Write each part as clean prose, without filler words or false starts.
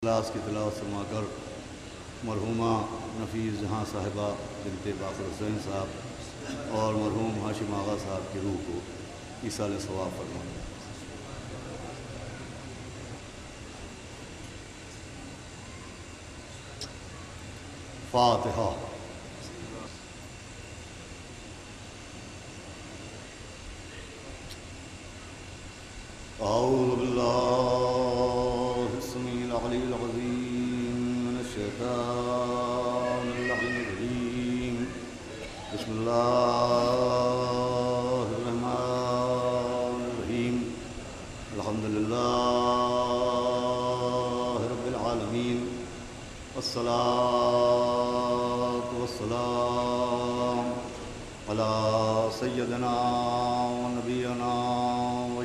Class کی تلاوت سما کر مرحومہ نفیس جہاں صاحبہ بنت باقر حسین صاحب اور مرحوم ہاشم آغا صاحب کی روح کو ایصال ثواب فرمائیں۔ فاتحہ۔ اعوذ باللہ السمیع العلیہ العظیم من الشیطان اللعین الرجیم، بسم اللہ الرحمن الرحیم، الحمدللہ رب العالمین، والصلاة والسلام علی سیدنا و نبینا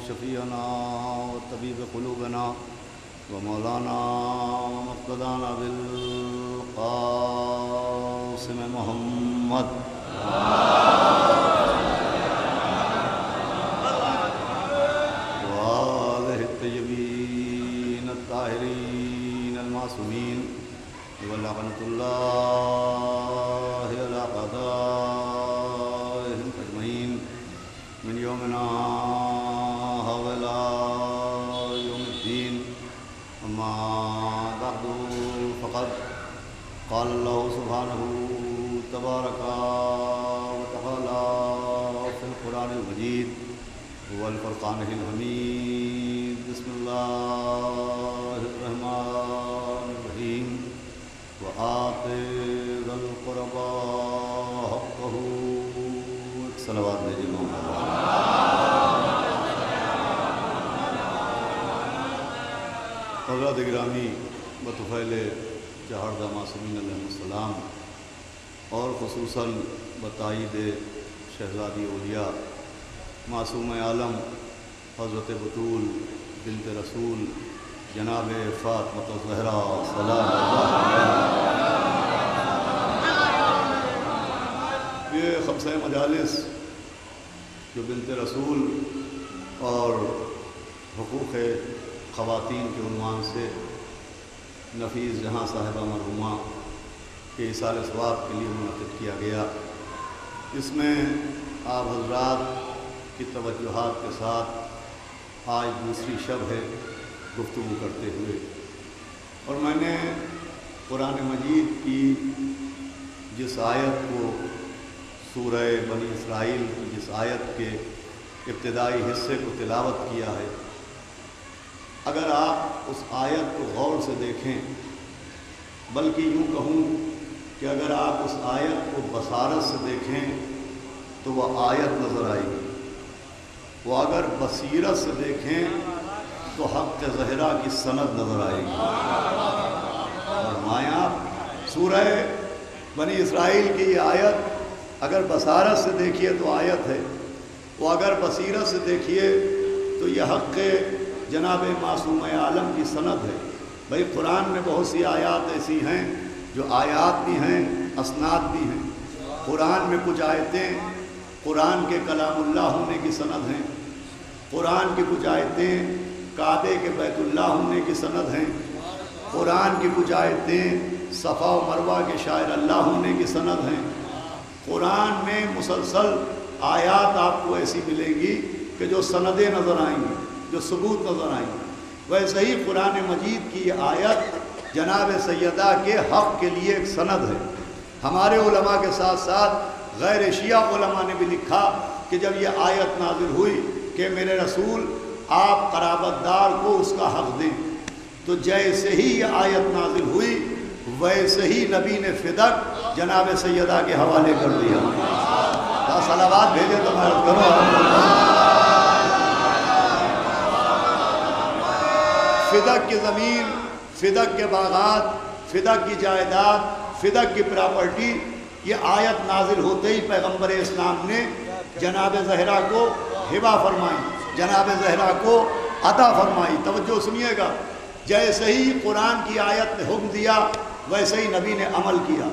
شفیعنا و طبیب قلوبنا و مولانا و مقتدانا بالقاسم محمد و آلہ الطیبین الطاہرین المعصومین و لعنۃ اللہ علی اعدائہم اجمعین من یومنا قال اللہ سبحانہ تبارک و تعالی فی القرآن المجید والفرقان الحمید، بسم اللہ الرحمن الرحیم، وآت ذی القربى حقہ۔ صلوات بھیجیے محمد۔ حضرات گرامی، بطفیل چہاردہ معصومین علیہ السلام اور خصوصاً بتائید شہزادی اولیاء معصوم عالم حضرت بطول بنت رسول جناب فاطمہ الزہرا سلام اللہ علیہا۔ یہ خمسہ مجالس جو بنت رسول اور حقوق خواتین کے عنوان سے نفیس جہاں صاحبہ مرحومہ کے ایصال ثواب کے لیے منعقد کیا گیا، اس میں آپ حضرات کی توجہات کے ساتھ آج دوسری شب ہے گفتگو کرتے ہوئے، اور میں نے قرآن مجید کی جس آیت کو سورہ بنی اسرائیل کی جس آیت کے ابتدائی حصے کو تلاوت کیا ہے، اگر آپ اس آیت کو غور سے دیکھیں، بلکہ یوں کہوں کہ اگر آپ اس آیت کو بصارت سے دیکھیں تو وہ آیت نظر آئے گی، وہ اگر بصیرت سے دیکھیں تو حق زہرا کی سند نظر آئے گی۔ اور مایا سورہ بنی اسرائیل کی یہ آیت اگر بصارت سے دیکھیے تو آیت ہے، وہ اگر بصیرت سے دیکھیے تو یہ حق جناب معصوم عالم کی سند ہے۔ بھئی قرآن میں بہت سی آیات ایسی ہیں جو آیات بھی ہیں، اسناد بھی ہیں۔ قرآن میں کچھ آیتیں قرآن کے کلام اللہ ہونے کی سند ہیں، قرآن کی کچھ آیتیں کعبے کے بیت اللہ ہونے کی سند ہیں، قرآن کی کچھ آیتیں صفا و مروہ کے شاعر اللہ ہونے کی سند ہیں۔ قرآن میں مسلسل آیات آپ کو ایسی ملیں گی کہ جو سندیں نظر آئیں گی، جو ثبوت نظر آئیں گے۔ ویسے ہی قرآن مجید کی یہ آیت جناب سیدہ کے حق کے لیے ایک سند ہے۔ ہمارے علماء کے ساتھ ساتھ غیر شیعہ علماء نے بھی لکھا کہ جب یہ آیت نازل ہوئی کہ میرے رسول آپ قرابت دار کو اس کا حق دیں، تو جیسے ہی یہ آیت نازل ہوئی ویسے ہی نبی نے فدق جناب سیدہ کے حوالے کر دیا۔ صلوات بھیجے تو میں عرض کروں فدق کی زمین، فدق کے باغات، فدق کی جائیداد، فدق کی پراپرٹی، یہ آیت نازل ہوتے ہی پیغمبر اسلام نے جناب زہرا کو ہبہ فرمائی، جناب زہرا کو عطا فرمائی۔ توجہ سنیے گا، جیسے ہی قرآن کی آیت نے حکم دیا ویسے ہی نبی نے عمل کیا۔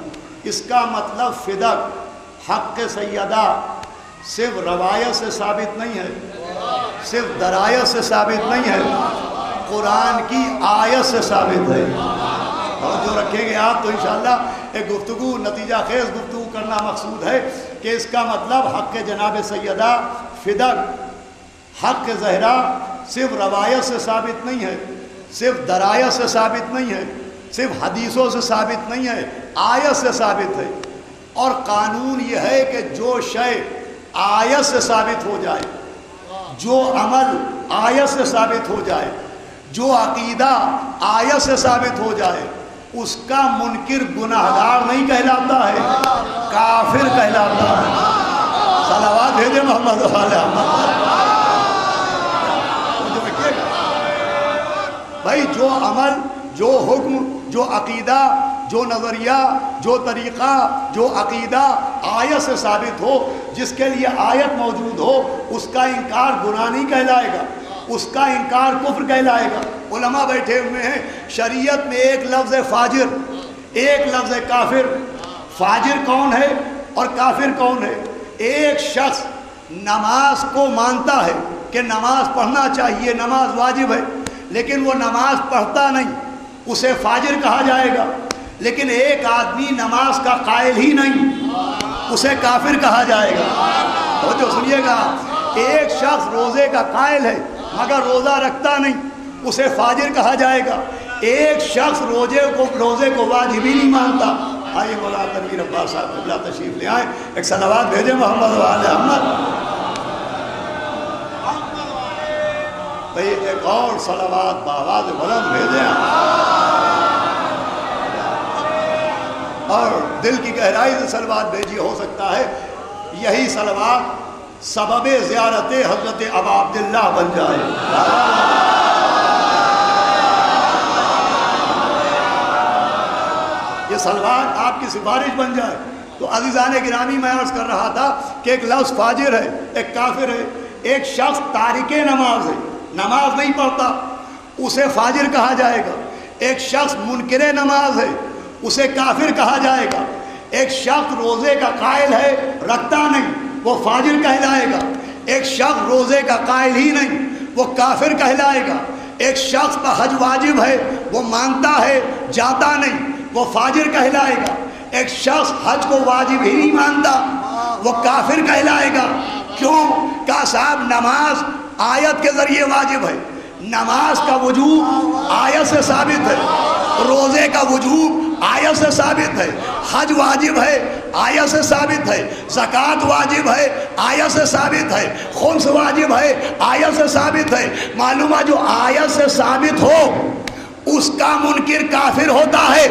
اس کا مطلب فدق حق سیدہ صرف روایت سے ثابت نہیں ہے، صرف درایت سے ثابت نہیں ہے، قرآن کی آیت سے ثابت ہے۔ اور جو رکھیں گے آپ تو انشاءاللہ ایک گفتگو نتیجہ خیز گفتگو کرنا مقصود ہے کہ اس کا مطلب حق جناب سیدہ فدق، حق زہرا صرف روایت سے ثابت نہیں ہے، صرف درایت سے ثابت نہیں ہے، صرف حدیثوں سے ثابت نہیں ہے، آیت سے ثابت ہے۔ اور قانون یہ ہے کہ جو شے آیت سے ثابت ہو جائے، جو عمل آیت سے ثابت ہو جائے، جو عقیدہ آیت سے ثابت ہو جائے، اس کا منکر گناہگار نہیں کہلاتا ہے، کافر کہلاتا ہے۔ صلوات بھیجے محمد والے محمد۔ بھائی جو عمل، جو حکم، جو عقیدہ، جو نظریہ، جو طریقہ، جو عقیدہ آیت سے ثابت ہو، جس کے لیے آیت موجود ہو، اس کا انکار گناہ نہیں کہلائے گا، اس کا انکار کفر کہلائے گا۔ علماء بیٹھے ہوئے ہیں، شریعت میں ایک لفظ فاجر، ایک لفظ کافر۔ فاجر کون ہے اور کافر کون ہے؟ ایک شخص نماز کو مانتا ہے کہ نماز پڑھنا چاہیے، نماز واجب ہے، لیکن وہ نماز پڑھتا نہیں، اسے فاجر کہا جائے گا۔ لیکن ایک آدمی نماز کا قائل ہی نہیں، اسے کافر کہا جائے گا۔ تو جو سنیے گا، ایک شخص روزے کا قائل ہے مگر روزہ رکھتا نہیں، اسے فاجر کہا جائے گا۔ ایک شخص روزے کو واجب ہی نہیں مانتا۔ آئیے مولانا تنویر عباس صاحب اللہ تشریف لے آئیں، ایک صلوات بھیجیں محمد وآل محمد۔ ایک اور صلوات بآواز بلند بھیجیں، اور دل کی گہرائی سے صلوات بھیجی۔ ہو سکتا ہے یہی صلوات سبب زیارت حضرت ابا عبداللہ بن جائے۔ یہ صلوات آپ کی سفارش بن جائے۔ تو عزیزان گرامی، میں عرض کر رہا تھا کہ ایک لفظ فاجر ہے، ایک کافر ہے۔ ایک شخص تارک نماز ہے، نماز نہیں پڑھتا، اسے فاجر کہا جائے گا۔ ایک شخص منکر نماز ہے، اسے کافر کہا جائے گا۔ ایک شخص روزے کا قائل ہے، رکھتا نہیں، وہ فاجر کہلائے گا۔ ایک شخص روزے کا قائل ہی نہیں، وہ کافر کہلائے گا۔ ایک شخص کا حج واجب ہے، وہ مانتا ہے، جاتا نہیں، وہ فاجر کہلائے گا۔ ایک شخص حج کو واجب ہی نہیں مانتا، وہ کافر کہلائے گا۔ کیوں؟ کہ صاحب نماز آیت کے ذریعے واجب ہے، نماز کا وجوب آیت سے ثابت ہے، روزے کا وجوب آیت سے ثابت ہے، حج واجب ہے آیت سے ثابت ہے، زکوٰۃ واجب ہے آیت سے ثابت ہے، خمس واجب ہے آیت سے ثابت ہے۔ معلومہ جو آیت سے ثابت ہو اس کا منکر کافر ہوتا ہے۔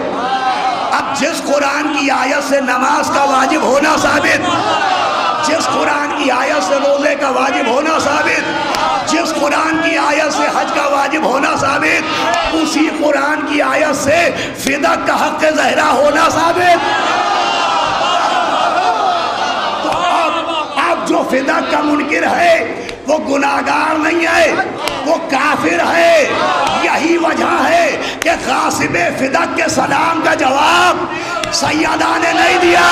اب جس قرآن کی آیت سے نماز کا واجب ہونا ثابت، جس قرآن کی آیت سے روزے کا واجب ہونا ثابت، جس قرآن کی آیت سے حج کا واجب ہونا ثابت، اسی قرآن کی آیت سے فدق کا حق زہرا ہونا ثابت۔ تو اب جو فدق کا منکر ہے وہ گناہگار نہیں ہے، وہ کافر ہے۔ یہی وجہ ہے کہ غاصب فدق کے سلام کا جواب سیدہ نے نہیں دیا۔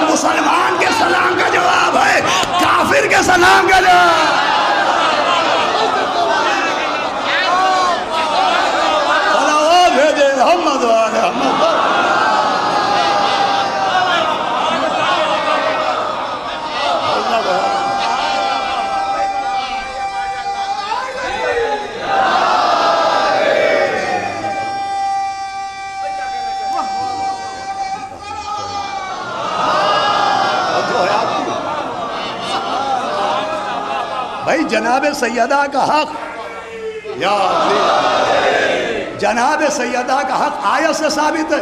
مسلمان کے سلام کا جواب ہے، کافر کے سلام کا جواب۔ صلوات بھیجے محمد والے محمد۔ بھائی جناب سیدہ کا حق، یا جناب سیدہ کا حق آیت سے ثابت ہے۔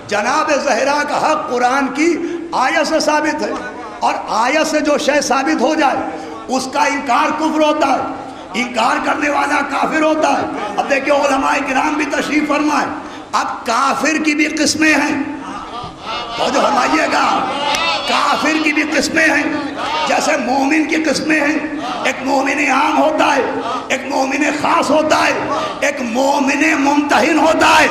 جناب زہرا کا حق قرآن کی آیت سے ثابت ہے، اور آیت سے جو شے ثابت ہو جائے اس کا انکار کفر ہوتا ہے، انکار کرنے والا کافر ہوتا ہے۔ اب دیکھیں علماء کرام بھی تشریف فرمائیں، اب کافر کی بھی قسمیں ہیں، تو جو فرمائیے گا کافر کی بھی قسمیں ہیں، جیسے مومن کی قسمیں ہیں۔ ایک مومن عام ہوتا ہے، ایک مومن خاص ہوتا ہے، ایک مومن ممتحن ہوتا ہے۔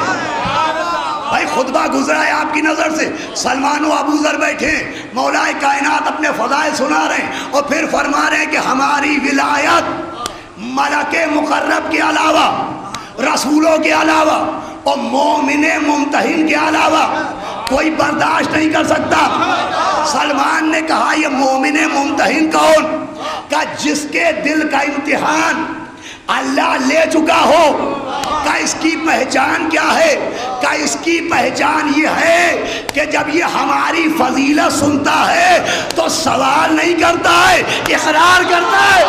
بھائی خطبہ گزرا ہے آپ کی نظر سے، سلمان و ابو ذر بیٹھے، مولا کائنات اپنے فضائل سنا رہے ہیں اور پھر فرما رہے ہیں کہ ہماری ولایت ملک مقرب کے علاوہ، رسولوں کے علاوہ اور مومن ممتحن کے علاوہ کوئی برداشت نہیں کر سکتا۔ سلمان نے کہا یہ مومن ممتحن کون؟ کہ جس کے دل کا امتحان اللہ لے چکا ہو۔ کہ اس کی پہچان کیا ہے؟ کہ اس کی پہچان یہ ہے کہ جب یہ ہماری فضیلت سنتا ہے تو سوال نہیں کرتا ہے، اقرار کرتا ہے۔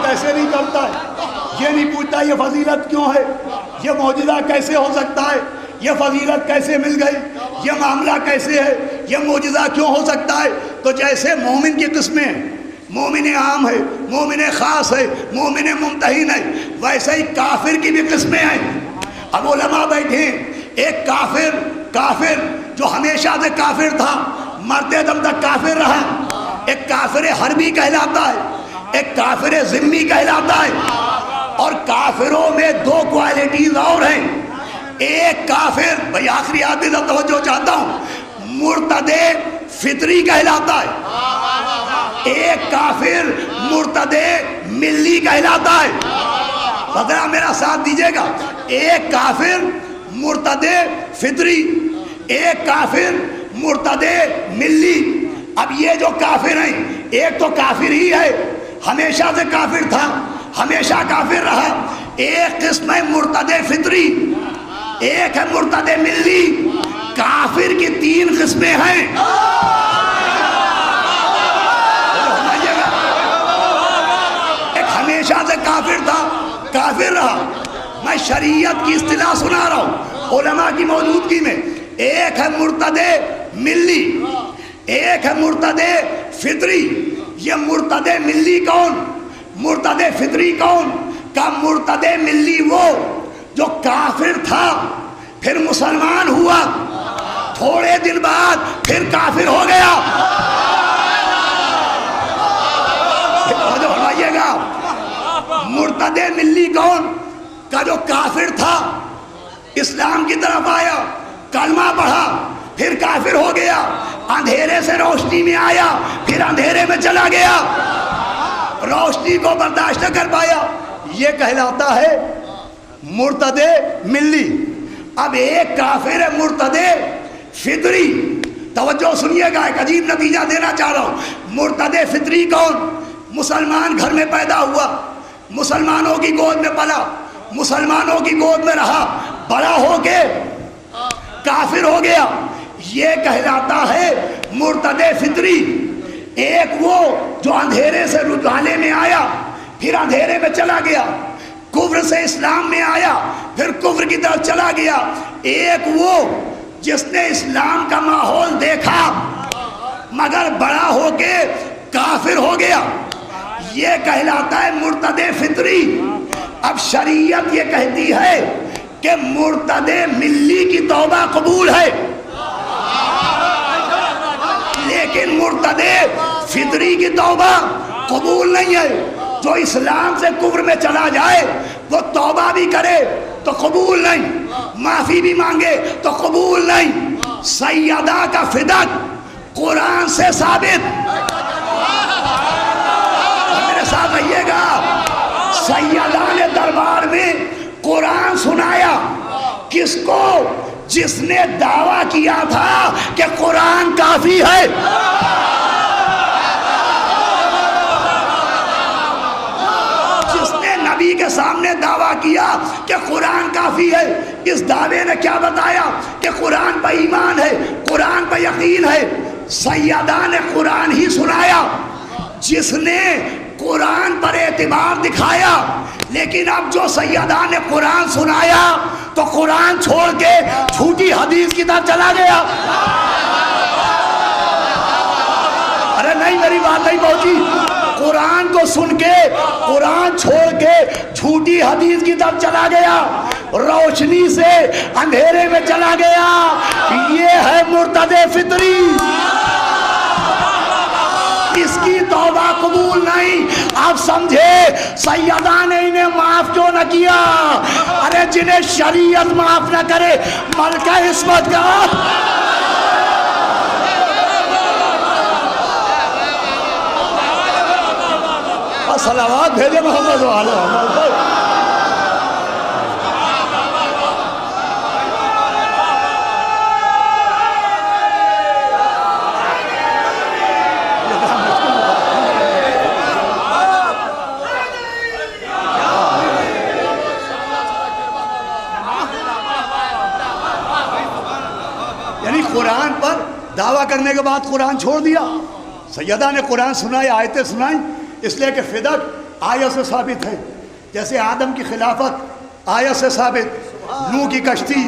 کیسے نہیں کرتا ہے؟ یہ نہیں پوچھتا یہ فضیلت کیوں ہے، یہ معجزہ کیسے ہو سکتا ہے، یہ فضیلت کیسے مل گئی، یہ معاملہ کیسے ہے، یہ معجزہ کیوں ہو سکتا ہے۔ تو جیسے مومن کی قسمیں ہیں، مومن عام ہے، مومن خاص ہے، مومن ممتحن ہے، ویسے ہی کافر کی بھی قسمیں ہیں۔ اب علماء بیٹھے، ایک کافر جو ہمیشہ سے کافر تھا، مرتے دم تک کافر رہا، ایک کافر حربی کہلاتا ہے، ایک کافر ذمی کہلاتا ہے۔ اور کافروں میں دو کوالٹیز اور ہیں۔ ایک کافر، بھئی آخری آدمی سے توجہ چاہتا ہوں، مرتد فطری کہلاتا ہے، ایک کافر مرتد ملی کہلاتا ہے۔ ذرا میرا ساتھ دیجئے گا، ایک کافر مرتد فطری، ایک کافر مرتد ملی۔ اب یہ جو کافر ہیں، ایک تو کافر ہی ہے، ہمیشہ سے کافر تھا، ہمیشہ کافر رہا، ایک قسم ہے مرتد فطری، ایک ہے مرتد ملی۔ کافر کی تین قسمیں ہیں۔ ایک ہمیشہ سے کافر تھا، کافر رہا، میں شریعت کی اصطلاح سنا رہا ہوں علماء کی موجودگی میں۔ ایک ہے مرتد ملی، ایک ہے مرتد فطری۔ یہ مرتد ملی کون، مرتد فطری کون؟ کا مرتد ملی وہ جو کافر تھا پھر مسلمان ہوا، تھوڑے دن بعد پھر کافر ہو گیا۔ فرمائیے گا مرتد ملی کون؟ کا جو کافر تھا اسلام کی طرف آیا، کلمہ پڑھا، پھر کافر ہو گیا، اندھیرے سے روشنی میں آیا، پھر اندھیرے میں چلا گیا، روشنی کو برداشت نہ کر پایا، یہ کہلاتا ہے مرتد ملی۔ اب ایک کافر ہے مرتد فطری۔ توجہ سنیے گا، ایک عجیب نتیجہ دینا چاہ رہا ہوں۔ مرتد فطری کون؟ مسلمان گھر میں پیدا ہوا، مسلمانوں کی گود میں پلا، مسلمانوں کی گود میں رہا، بڑا ہو کے کافر ہو گیا، یہ کہلاتا ہے مرتد فطری۔ ایک وہ جو اندھیرے سے اجالے میں آیا، پھر اندھیرے میں چلا گیا، کفر سے اسلام میں آیا، پھر کفر کی طرف چلا گیا۔ ایک وہ جس نے اسلام کا ماحول دیکھا مگر بڑا ہو کے کافر ہو گیا، یہ کہلاتا ہے مرتد فطری۔ اب شریعت یہ کہتی ہے کہ مرتد ملی کی توبہ قبول ہے، لیکن مرتد فطری کی توبہ قبول نہیں ہے۔ جو اسلام سے کفر میں چلا جائے وہ توبہ بھی کرے تو قبول نہیں، معافی بھی مانگے تو قبول نہیں۔ سیدہ کا فدق قرآن سے ثابت، میرے ساتھ رہیے گا، سیدہ نے دربار میں قرآن سنایا، کس کو؟ جس نے دعویٰ کیا تھا کہ قرآن کافی ہے۔ جس نے نبی کے سامنے دعویٰ کیا کہ قرآن کافی ہے، اس دعوے نے کیا بتایا؟ کہ قرآن پہ ایمان ہے، قرآن پہ یقین ہے۔ سیدہ نے قرآن ہی سنایا، جس نے قرآن پر اعتبار دکھایا۔ لیکن اب جو سیدہ نے قرآن سنایا تو قرآن چھوڑ کے جھوٹی حدیث کی طرف چلا گیا۔ ارے نہیں، میری بات نہیں پہنچی۔ قرآن کو سن کے، قرآن چھوڑ کے جھوٹی حدیث کی طرف چلا گیا۔ روشنی سے اندھیرے میں چلا گیا. یہ ہے مرتد فطری. اس کی توبہ قبول نہیں. آپ سمجھے سیدہ نے انہیں معاف کیوں نہ کیا؟ ارے جنہیں شریعت معاف نہ کرے ملکہ عصمت کا. صلوات بھیجے محمد و آل محمد پر. یعنی قرآن پر دعویٰ کرنے کے بعد قرآن چھوڑ دیا. سیدہ نے قرآن سنائی، آیتیں سنائیں، اس لیے کہ فدق آیت سے ثابت ہے. جیسے آدم کی خلافت آیت سے ثابت، نوح کی کشتی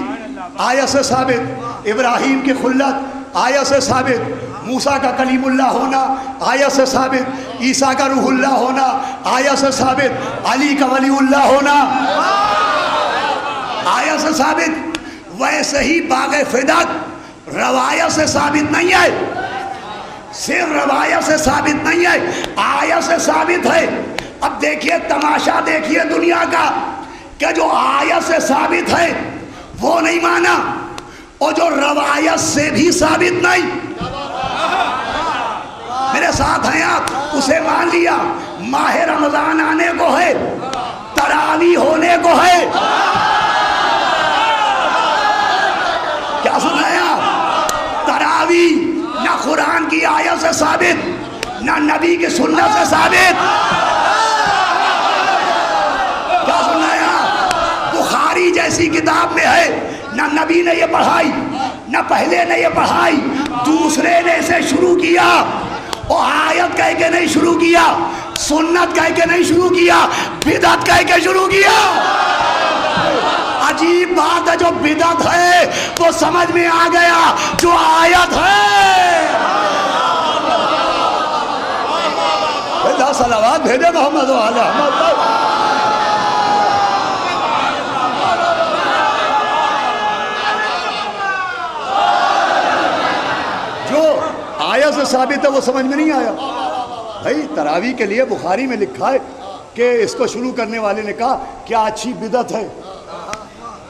آیت سے ثابت، ابراہیم کی خلت آیت سے ثابت، موسیٰ کا کلیم اللہ ہونا آیت سے ثابت، عیسیٰ کا روح اللہ ہونا آیت سے ثابت، علی کا ولی اللہ ہونا آیت سے ثابت. ویسے ہی باغ فدق روایت سے ثابت نہیں ہے، صرف روایت سے ثابت نہیں ہے، آیت سے ثابت ہے. اب دیکھیے تماشا دیکھیے دنیا کا کہ جو آیت سے ثابت ہے وہ نہیں مانا، اور جو روایت سے بھی ثابت نہیں، میرے ساتھ ہیں آپ، اسے مان لیا. ماہ رمضان آنے کو ہے، تراویح ہونے کو ہے. کیا سنا ہے آپ؟ تراویح نہ قرآن کی آیت سے ثابت، نہ نبی کی سنت سے ثابت. کیا سنا ہے آپ؟ بخاری جیسی کتاب میں ہے، نہ نبی نے یہ پڑھائی، نہ پہلے نے یہ پڑھائی، دوسرے نے اسے شروع کیا. اور آیت کہہ کے نہیں شروع کیا، سنت کہہ کے نہیں شروع کیا، بدعت کہہ کے شروع کیا. عجیب بات ہے، جو بدعت ہے وہ سمجھ میں آ گیا، جو آیت ہے. اللہ صلوات بھیجے محمد و آل محمد پر. جو آیت سے ثابت ہے وہ سمجھ میں نہیں آیا. بھائی تراویح کے لیے بخاری میں لکھا ہے کہ اس کو شروع کرنے والے نے کہا کیا اچھی بدعت ہے.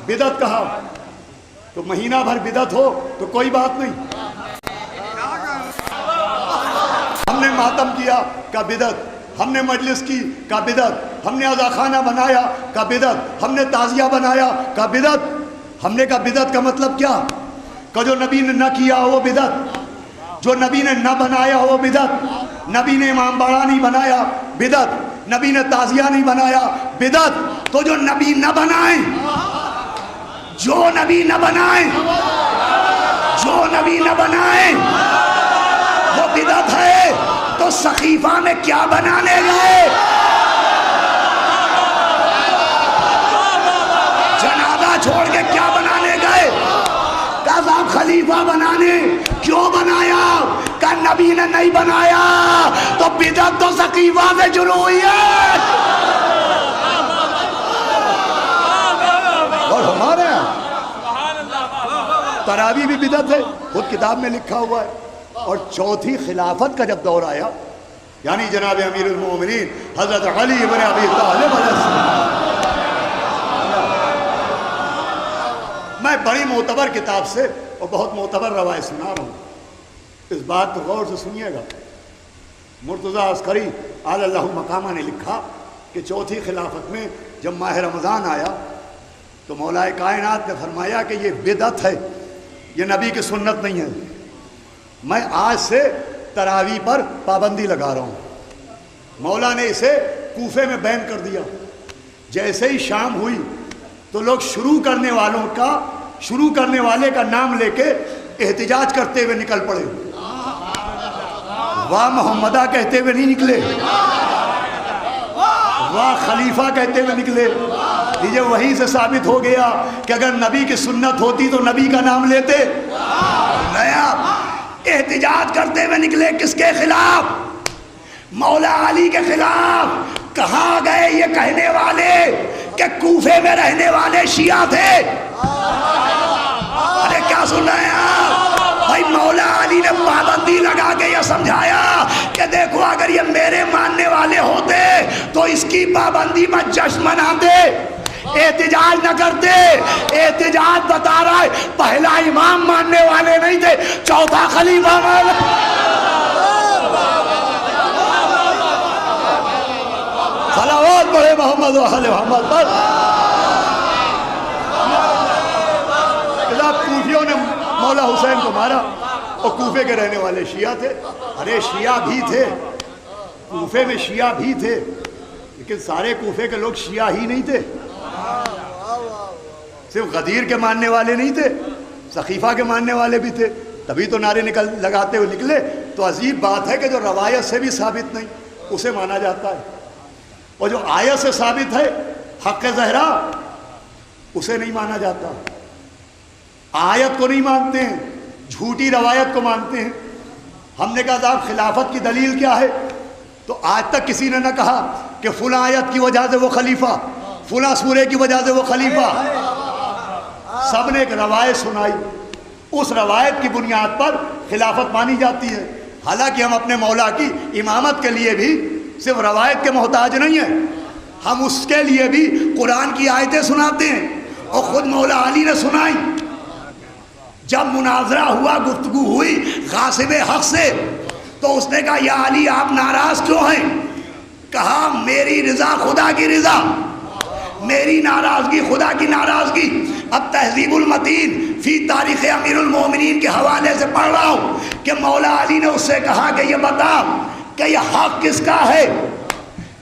بدعت کہا تو مہینہ بھر بدعت ہو تو کوئی بات نہیں. ہم نے ماتم کیا کا بدعت، ہم نے مجلس کی کا بدعت، ہم نے عزاخانہ بنایا کا بدعت، ہم نے تعزیہ بنایا کا بدعت. ہم نے کہا بدعت کا مطلب کیا؟ کہ جو نبی نے نہ کیا وہ بدعت، جو نبی نے نہ بنایا وہ بدعت. نبی نے امام باڑہ نہیں بنایا بدعت، نبی نے تعزیہ نہیں بنایا بدعت. تو جو نبی نہ بنائیں، جو نبی نہ بنائیں، جو نبی نہ بنائیں وہ بدعت ہے. تو سقیفہ میں کیا بنانے گئے؟ جنازہ چھوڑ کے کیا بنانے گئے؟ کہا صاحب خلیفہ بنانے. کیوں بنایا؟ کہا نبی نے نہیں بنایا. تو بدعت تو سقیفہ سے شروع ہوئی ہے. اور ہمارے تراویح بھی بدعت ہے، خود کتاب میں لکھا ہوا ہے. اور چوتھی خلافت کا جب دور آیا، یعنی جناب امیر المومنین حضرت علی بن ابی طالب علیہ السلام، میں بڑی معتبر کتاب سے اور بہت معتبر روایت سنا رہا ہوں، اس بات کو غور سے سنیے گا. مرتضیٰ عسکری اعلی اللہ مقامہ نے لکھا کہ چوتھی خلافت میں جب ماہ رمضان آیا تو مولا کائنات نے فرمایا کہ یہ بدعت ہے، یہ نبی کی سنت نہیں ہے. میں آج سے تراویح پر پابندی لگا رہا ہوں. مولا نے اسے کوفے میں بین کر دیا. جیسے ہی شام ہوئی تو لوگ شروع کرنے والے کا نام لے کے احتجاج کرتے ہوئے نکل پڑے. واہ محمدہ کہتے ہوئے نہیں نکلے، واہ خلیفہ کہتے ہوئے نکلے. یہ وہیں سے ثابت ہو گیا کہ اگر نبی کی سنت ہوتی تو نبی کا نام لیتے. نیا احتجاج کرتے ہوئے نکلے. کس کے خلاف؟ مولا علی کے خلاف. کہاں گئے یہ کہنے والے کہ کوفے میں رہنے والے شیعہ تھے. ارے کیا سن رہے ہیں آپ؟ بھائی مولا علی نے پابندی لگا کے یہ سمجھایا کہ دیکھو اگر یہ میرے ماننے والے ہوتے تو اس کی پابندی میں جشن مناتے، احتجاج نہ کرتے. احتجاج بتا رہا ہے پہلا امام ماننے والے نہیں تھے، چوتھا خلیفہ صلوات پڑھے محمد و آل محمد پر. کوفیوں نے مولا حسین کو مارا اور کوفے کے رہنے والے شیعہ تھے. ارے شیعہ بھی تھے، کوفے میں شیعہ بھی تھے، لیکن سارے کوفے کے لوگ شیعہ ہی نہیں تھے. صرف غدیر کے ماننے والے نہیں تھے، سقیفہ کے ماننے والے بھی تھے. تبھی تو نعرے لگاتے ہوئے نکلے. تو عجیب بات ہے کہ جو روایت سے بھی ثابت نہیں اسے مانا جاتا ہے، اور جو آیت سے ثابت ہے حق زہرا اسے نہیں مانا جاتا. آیت کو نہیں مانتے ہیں، جھوٹی روایت کو مانتے ہیں. ہم نے کہا صاحب خلافت کی دلیل کیا ہے؟ تو آج تک کسی نے نہ کہا کہ فلاں آیت کی وجہ سے وہ خلیفہ، فلاں سورے کی وجہ سے وہ خلیفہ. سب نے ایک روایت سنائی، اس روایت کی بنیاد پر خلافت مانی جاتی ہے. حالانکہ ہم اپنے مولا کی امامت کے لیے بھی صرف روایت کے محتاج نہیں ہیں، ہم اس کے لیے بھی قرآن کی آیتیں سناتے ہیں، اور خود مولا علی نے سنائی. جب مناظرہ ہوا، گفتگو ہوئی غاصب حق سے، تو اس نے کہا یا علی آپ ناراض کیوں ہیں؟ کہا میری رضا خدا کی رضا، میری ناراضگی خدا کی ناراضگی. اب تہذیب المتین فی تاریخ امیر المومنین کے حوالے سے پڑھ رہا ہوں کہ مولا علی نے اس سے کہا کہ یہ بتا کہ یہ حق کس کا ہے،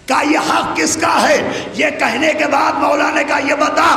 کہ یہ حق کس کا ہے. یہ کہنے کے بعد مولا نے کہا یہ بتا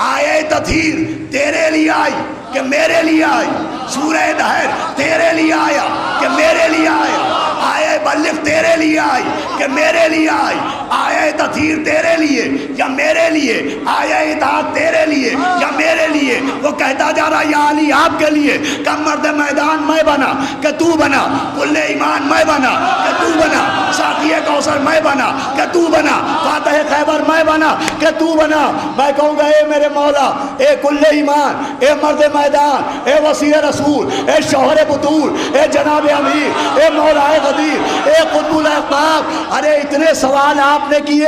آئے تطہیر تیرے لیے آئی کہ میرے لیے آئی، سورہ دہر تیرے لیے آیا کہ میرے لیے آیا، آئے بلغ تیرے لیے آئی کہ میرے لیے آئی، آئے تطہیر تیرے لیے یا میرے لیے، آئے اطاعت تیرے لیے یا میرے لیے. وہ کہتا جا رہا یا علی آپ کے لیے کہ مرد میدان میں بنا کہ تو بنا، کل ایمان میں بنا کہ تو بنا، ساقی کوثر میں بنا کہ تو بنا، فاتح خیبر میں بنا کہ تو بنا. میں کہوں گا اے میرے مولا، اے کل ایمان، اے مرد میدان، اے وسیع رسول، اے شوہر بطول، اے جناب امیر، اے مولا غدیر، اے قطب الاحباب. ارے اتنے سوال آپ نے کیے،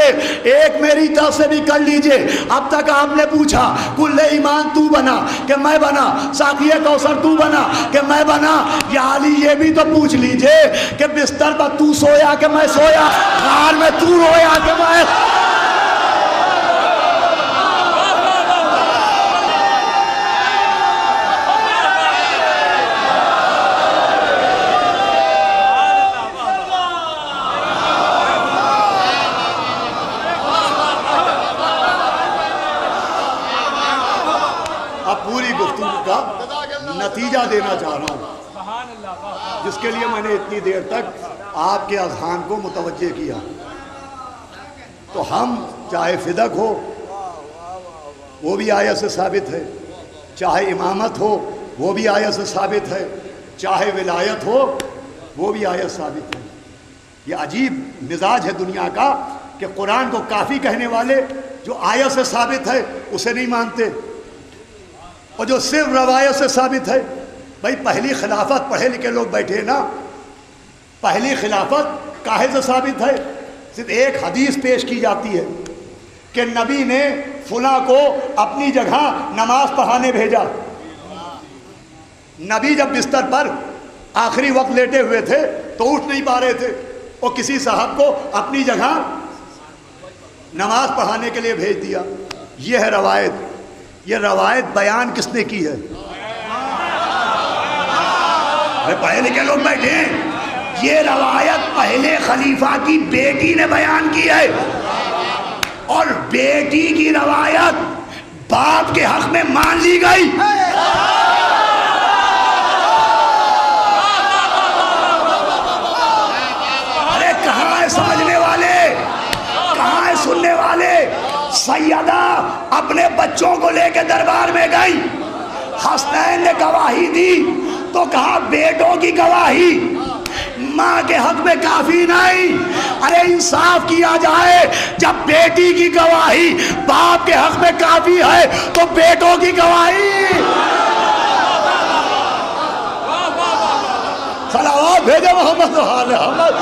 ایک میری طرف سے بھی کر لیجئے. اب تک آپ نے پوچھا کل ایمان تو بنا کہ میں بنا، ساقی کوثر تو بنا کہ میں بنا. یا علی یہ بھی تو پوچھ لیجئے کہ بستر پر تو سویا کہ میں سویا، غار میں تو رویا کہ میں. نتیجہ دینا چاہ رہا ہوں جس کے لیے میں نے اتنی دیر تک آپ کے اذہان کو متوجہ کیا. تو ہم چاہے فدق ہو وہ بھی آیت سے ثابت ہے، چاہے امامت ہو وہ بھی آیت سے ثابت ہے، چاہے ولایت ہو وہ بھی آیت ثابت ہے. یہ عجیب مزاج ہے دنیا کا کہ قرآن کو کافی کہنے والے جو آیت سے ثابت ہے اسے نہیں مانتے، اور جو صرف روایت سے ثابت ہے. بھائی پہلی خلافت پڑھے لکھے لوگ بیٹھے نا، پہلی خلافت کاہے سے ثابت ہے؟ صرف ایک حدیث پیش کی جاتی ہے کہ نبی نے فلاں کو اپنی جگہ نماز پڑھانے بھیجا. نبی جب بستر پر آخری وقت لیٹے ہوئے تھے تو اٹھ نہیں پا رہے تھے، اور کسی صاحب کو اپنی جگہ نماز پڑھانے کے لیے بھیج دیا. یہ ہے روایت. یہ روایت بیان کس نے کی ہے؟ پڑھے لکھے لوگ بیٹھے ہیں. یہ روایت پہلے خلیفہ کی بیٹی نے بیان کی ہے، اور بیٹی کی روایت باپ کے حق میں مان لی گئی. ارے کہاں ہے سمجھنے والے، کہاں ہے سننے والے؟ سیدہ اپنے بچوں کو لے کے دربار میں گئی، حسنین نے گواہی دی تو کہا بیٹوں کی گواہی ماں کے حق میں کافی نہیں. ارے انصاف کیا جائے, جب بیٹی کی گواہی باپ کے حق میں کافی ہے تو بیٹوں کی گواہی. صلوات بھیجے محمد وآل محمد.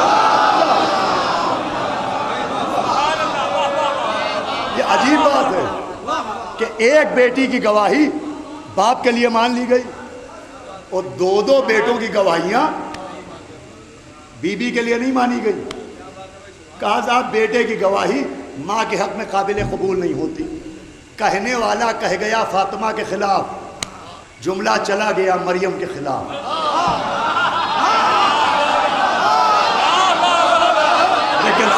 یہ عجیب بات ہے کہ ایک بیٹی کی گواہی باپ کے لیے مان لی گئی اور دو بیٹوں کی گواہیاں بیوی کے لیے نہیں مانی گئی. کہا صاحب بیٹے کی گواہی ماں کے حق میں قابل قبول نہیں ہوتی. کہنے والا کہہ گیا فاطمہ کے خلاف, جملہ چلا گیا مریم کے خلاف. لیکن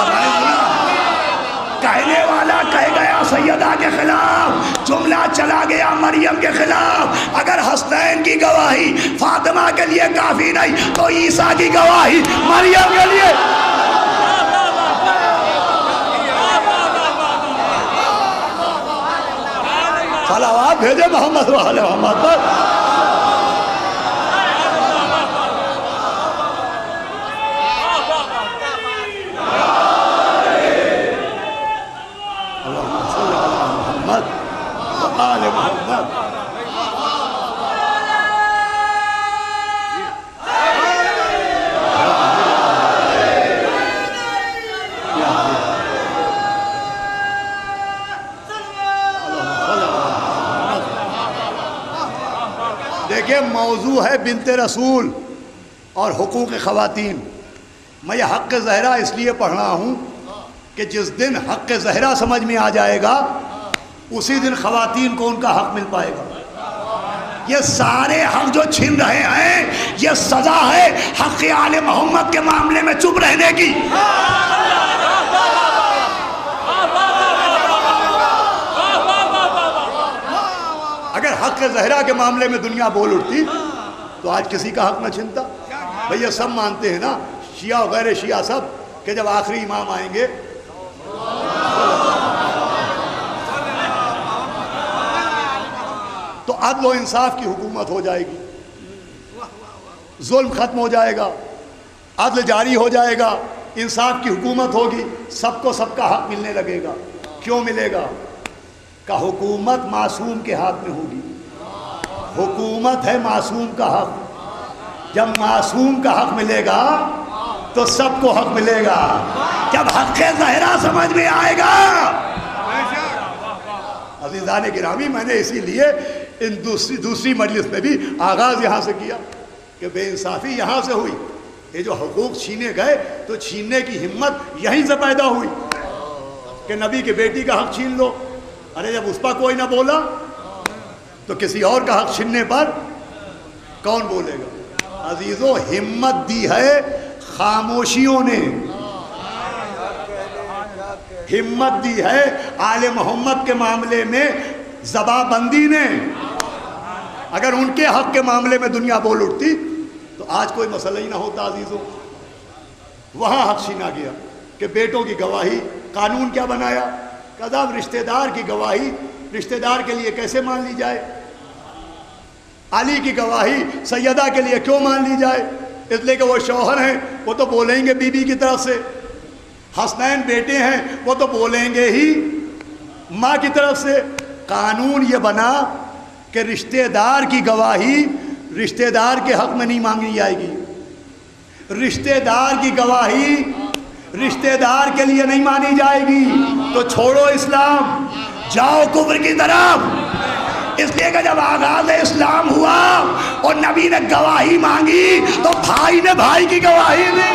کہنے والا کہہ گیا سیدہ کے خلاف, جملہ چلا گیا مریم کے خلاف. اگر حسنین کی گواہی فاطمہ کے لیے کافی نہیں تو عیسیٰ کی گواہی مریم کے لیے. صلوات بھیجے محمد وآل محمد پر. دیکھیں موضوع ہے بنت رسول اور حقوق خواتین. میں یہ حق زہرا اس لیے پڑھ رہا ہوں کہ جس دن حق زہرا سمجھ میں آ جائے گا اسی دن خواتین کو ان کا حق مل پائے گا. یہ سارے حق جو چھن رہے ہیں یہ سزا ہے حق آل محمد کے معاملے میں چپ رہنے کی. اگر حق زہرا کے معاملے میں دنیا بول اٹھتی تو آج کسی کا حق نہ چھنتا. بھئی یہ سب مانتے ہیں نا, شیعہ و غیر شیعہ سب, کہ جب آخری امام آئیں گے تو عدل و انصاف کی حکومت ہو جائے گی, ظلم ختم ہو جائے گا, عدل جاری ہو جائے گا, انصاف کی حکومت ہوگی, سب کو سب کا حق ملنے لگے گا. کیوں ملے گا؟ کہ حکومت معصوم کے ہاتھ میں ہوگی. حکومت ہے معصوم کا حق. جب معصوم کا حق ملے گا تو سب کو حق ملے گا. جب حق زہرا سمجھ میں آئے گا. عزیزان گرامی, میں نے اسی لیے ان دوسری مجلس میں بھی آغاز یہاں سے کیا کہ بے انصافی یہاں سے ہوئی. یہ جو حقوق چھینے گئے تو چھیننے کی ہمت یہیں سے پیدا ہوئی کہ نبی کے بیٹی کا حق چھین لو. ارے جب اس پر کوئی نہ بولا تو کسی اور کا حق چھیننے پر کون بولے گا؟ عزیزو, ہمت دی ہے خاموشیوں نے, ہمت دی ہے آل محمد کے معاملے میں زبان بندی نے. اگر ان کے حق کے معاملے میں دنیا بول اٹھتی تو آج کوئی مسئلہ ہی نہ ہوتا. عزیزو, وہاں حق چھینا گیا کہ بیٹوں کی گواہی. قانون کیا بنایا؟ کہ رشتہ دار کی گواہی رشتہ دار کے لیے کیسے مان لی جائے؟ علی کی گواہی سیدہ کے لیے کیوں مان لی جائے؟ اس لیے کہ وہ شوہر ہیں, وہ تو بولیں گے بی بی کی طرف سے. حسنین بیٹے ہیں, وہ تو بولیں گے ہی ماں کی طرف سے. قانون یہ بنا کہ رشتہ دار کی گواہی رشتہ دار کے حق میں نہیں مانگی جائے گی. رشتہ دار کی گواہی رشتہ دار کے لیے نہیں مانی جائے گی. تو چھوڑو اسلام, جاؤ کفر کی طرف. اس لیے کہ جب آغاز اسلام ہوا اور نبی نے گواہی مانگی تو بھائی نے بھائی کی گواہی دی.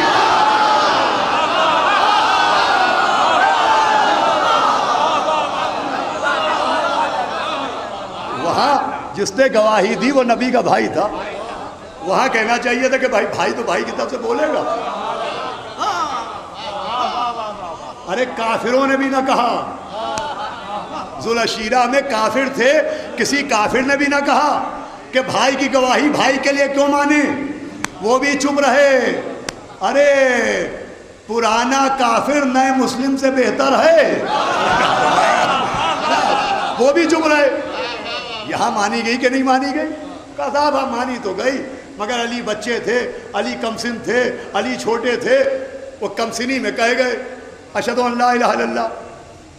وہاں جس نے گواہی دی وہ نبی کا بھائی تھا. وہاں کہنا چاہیے تھا کہ بھائی تو بھائی کی طرف سے بولے گا. ارے کافروں نے بھی نہ کہا. ذوالعشیرہ میں کافر تھے, کسی کافر نے بھی نہ کہا کہ بھائی کی گواہی بھائی کے لیے کیوں مانے. وہ بھی چپ رہے. ارے پرانا کافر نئے مسلم سے بہتر ہے. وہ بھی چپ رہے. یہاں مانی گئی کہ نہیں مانی گئی؟ کہا صاحب ہم مانی تو گئی مگر علی بچے تھے، علی کمسن تھے، علی چھوٹے تھے، وہ کمسنی میں کہے گئے اشہد ان لا الہ الا اللہ،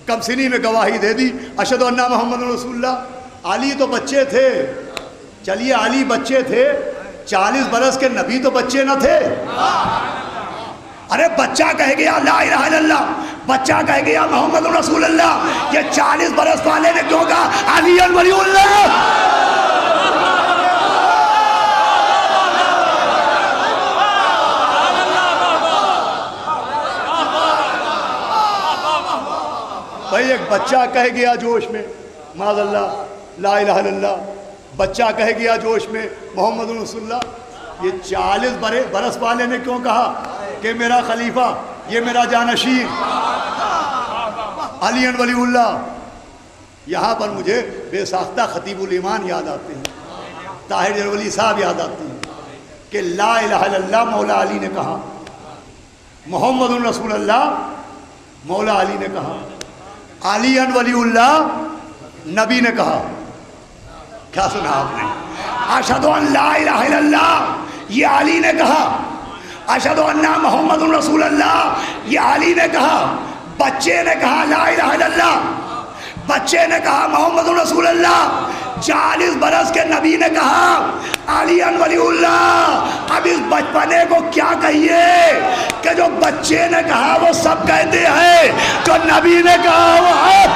کمسنی میں گواہی دے دی اشہد ان محمد رسول اللہ۔ علی تو بچے تھے، چلیے علی بچے تھے، 40 برس کے نبی تو بچے نہ تھے؟ ارے بچہ کہہ گیا لا الہ الا اللہ، بچہ کہہ گیا محمد رسول اللہ، یہ 40 برس والے نے کیوں کہا علی ولی اللہ؟ بھائی ایک بچہ کہہ گیا جوش میں معاذ اللہ لا الہ الا اللہ، بچہ کہہ گیا جوش میں محمد رسول اللہ، یہ 40 برس والے نے کیوں کہا کہ میرا خلیفہ، یہ میرا جانشین علی ولی اللہ؟ یہاں پر مجھے بے ساختہ خطیب الایمان یاد آتے ہیں، طاہر جلولی صاحب یاد آتے ہیں کہ لا الہ الا اللہ مولا علی نے کہا، محمد رسول اللہ مولا علی نے کہا، علی ولی اللہ نبی نے کہا۔ کیا سنا آپ نے؟ اشہد ان لا الہ الا اللہ یہ علی نے کہا، اشہد ان محمد رسول اللہ یہ علی نے کہا، بچے نے کہا لا الہ الا اللہ، بچے نے کہا محمد رسول اللہ، 40 برس کے نبی نے کہا علی ولی اللہ۔ اب اس بچپنے کو کیا کہیے کہ جو بچے نے کہا وہ سب کہتے ہیں، جو نبی نے کہا وہ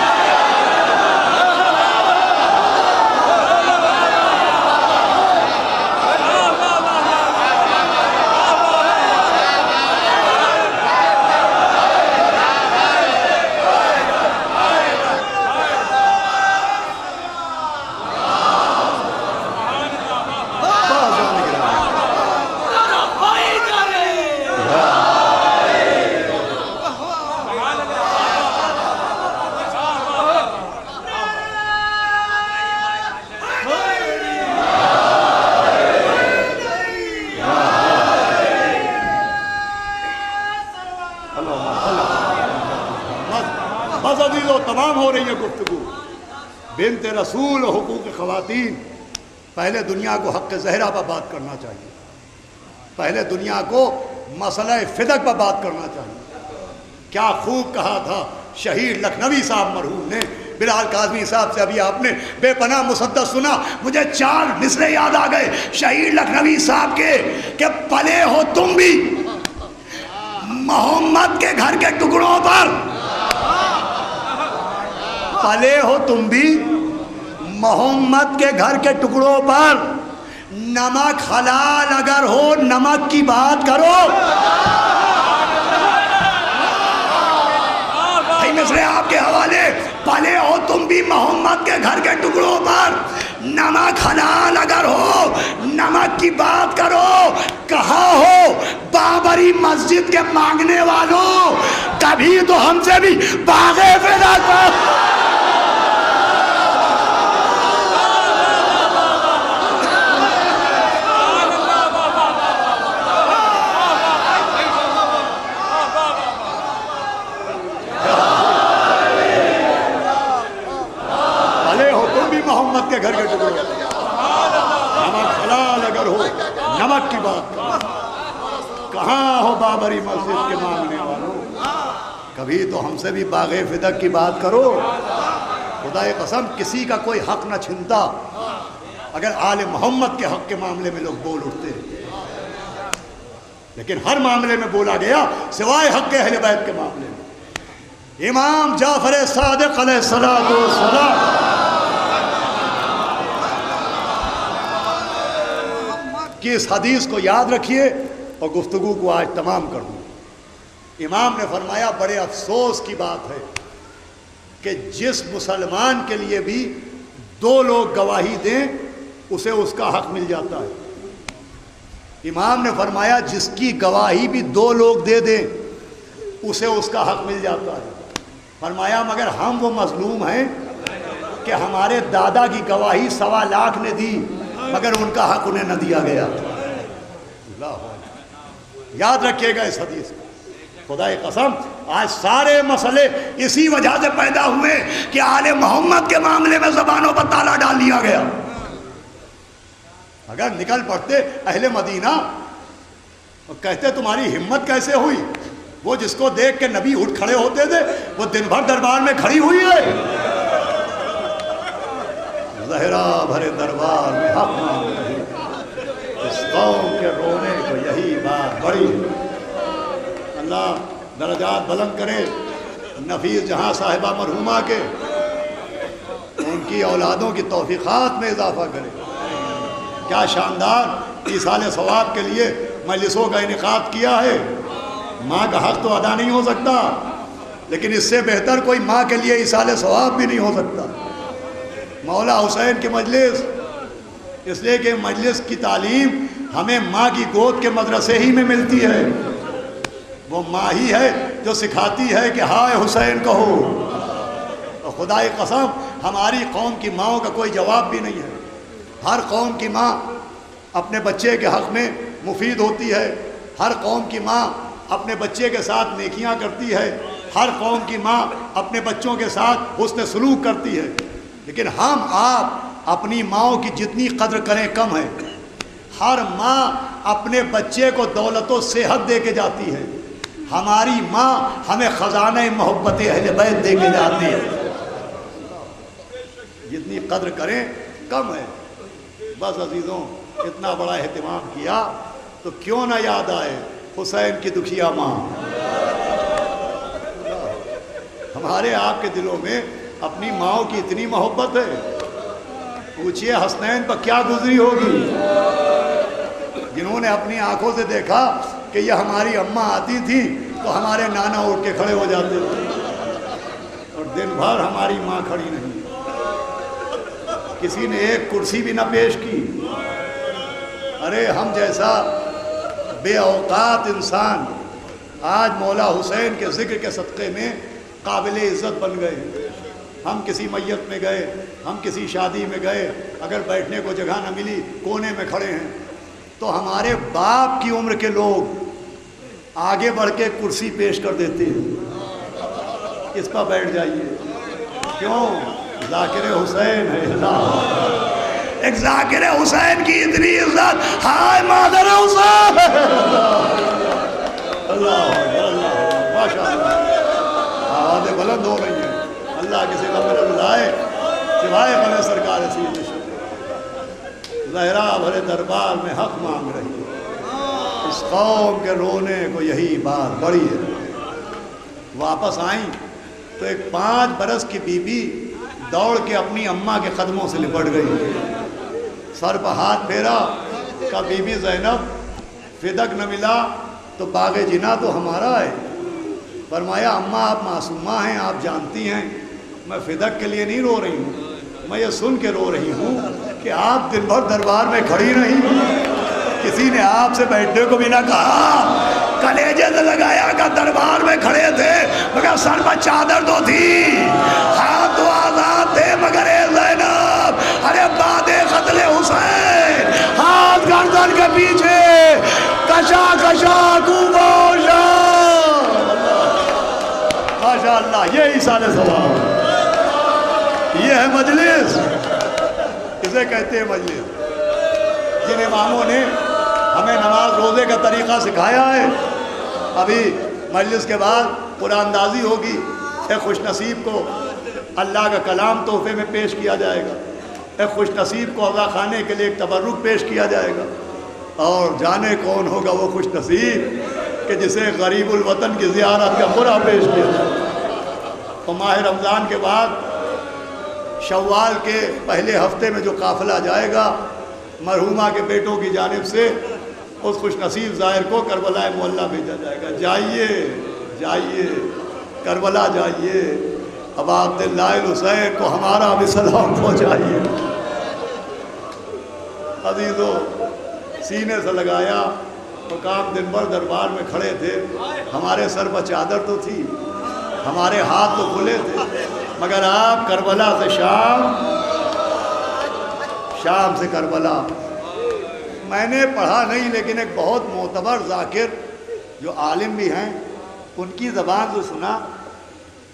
تمام ہو رہی ہے گفتگو بنت رسول و حقوق خواتین۔ پہلے دنیا کو حق زہرا پر بات کرنا چاہیے، پہلے دنیا کو مسئلہ فدق پر بات کرنا چاہیے۔ کیا خوب کہا تھا شہید لکھنوی صاحب مرحوم نے، بلال کاظمی صاحب سے ابھی آپ نے بے پناہ مسدس سنا، مجھے 4 مصرے یاد آ گئے شہید لکھنوی صاحب کے کہ پلے ہو تم بھی محمد کے گھر کے ٹکڑوں پر، پلے ہو تم بھی محمد کے گھر کے ٹکڑوں پر، نمک حلال اگر ہو نمک کی بات کرو۔ بھائی مصرے آپ کے حوالے، پلے ہو تم بھی محمد کے گھر کے ٹکڑوں پر، نمک حلال اگر ہو نمک کی بات کرو۔ کہاں ہو بابری مسجد کے مانگنے والوں، کبھی تو ہم سے بھی باغ فدا کرو۔ محمد کے گھر کے ٹکڑے، نمک حلال اگر ہو نمک کی بات کرو۔ کہاں ہو بابری مسجد کے مانگنے والوں، کبھی تو ہم سے بھی باغ فدق کی بات کرو۔ خدا قسم کسی کا کوئی حق نہ چھنتا اگر آل محمد کے حق کے معاملے میں لوگ بول اٹھتے، لیکن ہر معاملے میں بولا گیا سوائے حق اہل بیت کے معاملے میں۔ امام جعفر صادق علیہ السلام کہ اس حدیث کو یاد رکھیے اور گفتگو کو آج تمام کر دوں۔ امام نے فرمایا بڑے افسوس کی بات ہے کہ جس مسلمان کے لیے بھی 2 لوگ گواہی دیں اسے اس کا حق مل جاتا ہے۔ امام نے فرمایا جس کی گواہی بھی 2 لوگ دے دیں اسے اس کا حق مل جاتا ہے۔ فرمایا مگر ہم وہ مظلوم ہیں کہ ہمارے دادا کی گواہی 1.25 لاکھ نے دی مگر ان کا حق انہیں نہ دیا گیا۔ یاد رکھیے گا اس حدیث کو۔ خدا قسم آج سارے مسئلے اسی وجہ سے پیدا ہوئے کہ آل محمد کے معاملے میں زبانوں پر تالا ڈال دیا گیا۔ مگر نکل پڑتے اہل مدینہ اور کہتے تمہاری ہمت کیسے ہوئی؟ وہ جس کو دیکھ کے نبی اٹھ کھڑے ہوتے تھے وہ دن بھر دربار میں کھڑی ہوئی ہے۔ زہرا بھرے دربار میں حق مانگ رہی، اس قوم کے رونے کو یہی بات بڑی ہے۔ اللہ درجات بلند کرے نفیس جہاں صاحبہ مرحومہ کے، ان کی اولادوں کی توفیقات میں اضافہ کرے۔ کیا شاندار ایصال ثواب کے لیے مجلسوں کا انعقاد کیا ہے۔ ماں کا حق تو ادا نہیں ہو سکتا، لیکن اس سے بہتر کوئی ماں کے لیے ایصال ثواب بھی نہیں ہو سکتا۔ مولا حسین کی مجلس، اس لیے کہ مجلس کی تعلیم ہمیں ماں کی گود کے مدرسے ہی میں ملتی ہے۔ وہ ماں ہی ہے جو سکھاتی ہے کہ ہائے حسین کہو، اور خدا کی قسم ہماری قوم کی ماؤں کا کوئی جواب بھی نہیں ہے۔ ہر قوم کی ماں اپنے بچے کے حق میں مفید ہوتی ہے، ہر قوم کی ماں اپنے بچے کے ساتھ نیکیاں کرتی ہے، ہر قوم کی ماں اپنے بچوں کے ساتھ حسن سلوک کرتی ہے، لیکن ہم آپ اپنی ماؤں کی جتنی قدر کریں کم ہے۔ ہر ماں اپنے بچے کو دولت و صحت دے کے جاتی ہے، ہماری ماں ہمیں خزانہ محبت اہل بیت دے کے جاتی ہے۔ جتنی قدر کریں کم ہے۔ بس عزیزوں، اتنا بڑا اہتمام کیا تو کیوں نہ یاد آئے حسین کی دکھیا ماں۔ ہمارے آپ کے دلوں میں اپنی ماؤں کی اتنی محبت ہے، پوچھئے حسنین پر کیا گزری ہوگی، جنہوں نے اپنی آنکھوں سے دیکھا کہ یہ ہماری اماں آتی تھی تو ہمارے نانا اٹھ کے کھڑے ہو جاتے تھے، اور دن بھر ہماری ماں کھڑی نہیں، کسی نے ایک کرسی بھی نہ پیش کی۔ ارے ہم جیسا بے اوقات انسان آج مولا حسین کے ذکر کے صدقے میں قابل عزت بن گئے۔ ہم کسی میت میں گئے، ہم کسی شادی میں گئے، اگر بیٹھنے کو جگہ نہ ملی کونے میں کھڑے ہیں، تو ہمارے باپ کی عمر کے لوگ آگے بڑھ کے کرسی پیش کر دیتے ہیں، اس پر بیٹھ جائیے۔ کیوں؟ ذاکر حسین ہے۔ اللہ، ایک ذاکر حسین کی اتنی عزت، ہائے مادر حسین۔ اللہ ماشاء اللہ، آوازیں بلند ہو رہی ہیں۔ اللہ کسی غم نہ لائے سوائے غم سرکار سید شب۔ زہرا بھرے دربار میں حق مانگ رہی ہے، اس قوم کے رونے کو یہی بات بڑی ہے۔ واپس آئیں تو ایک 5 برس کی بی بی دوڑ کے اپنی اماں کے قدموں سے لپٹ گئی، سر پر ہاتھ پھیرا، کہا بی بی زینب فدق نہ ملا تو باغ جنا تو ہمارا ہے۔ فرمایا اماں آپ معصومہ ہیں، آپ جانتی ہیں میں فدق کے لیے نہیں رو رہی ہوں، میں یہ سن کے رو رہی ہوں کہ آپ دن بھر دربار میں کھڑی رہی، کسی نے آپ سے بیٹھنے کو بھی نہ کہا، کلیجے سے لگایا کہ دربار میں کھڑے تھے مگر سر پر چادر تو تھی، ہاتھ تو آزاد تھے مگر اے زینب، ارے بعد قتل حسین ہاتھ گردن کے پیچھے کشا کشا کوبوشا۔ ماشاءاللہ، یہ ایصال ثواب، یہ ہے مجلس، اسے کہتے ہیں مجلس۔ جن اماموں نے ہمیں نماز روزے کا طریقہ سکھایا ہے، ابھی مجلس کے بعد قرآن اندازی ہوگی، ایک خوش نصیب کو اللہ کا کلام تحفے میں پیش کیا جائے گا، ایک خوش نصیب کو عزا خانے کے لیے ایک تبرک پیش کیا جائے گا، اور جانے کون ہوگا وہ خوش نصیب کہ جسے غریب الوطن کی زیارت کا برا پیش کیا جائے۔ اور ماہ رمضان کے بعد شوال کے پہلے ہفتے میں جو قافلہ جائے گا مرحومہ کے بیٹوں کی جانب سے، اس خوش نصیب زائر کو کربلا معلیٰ بھیجا جائے گا، جائیے جائیے کربلا جائیے، ابا عبداللہ الحسین کو ہمارا بھی سلام پہنچائیے۔ عزیزو، سینے سے لگایا تو کام دن بھر دربار میں کھڑے تھے، ہمارے سر پر چادر تو تھی، ہمارے ہاتھ تو کھلے تھے، مگر آپ کربلا سے شام سے کربلا۔ میں نے پڑھا نہیں، لیکن ایک بہت معتبر ذاکر جو عالم بھی ہیں ان کی زبان سے سنا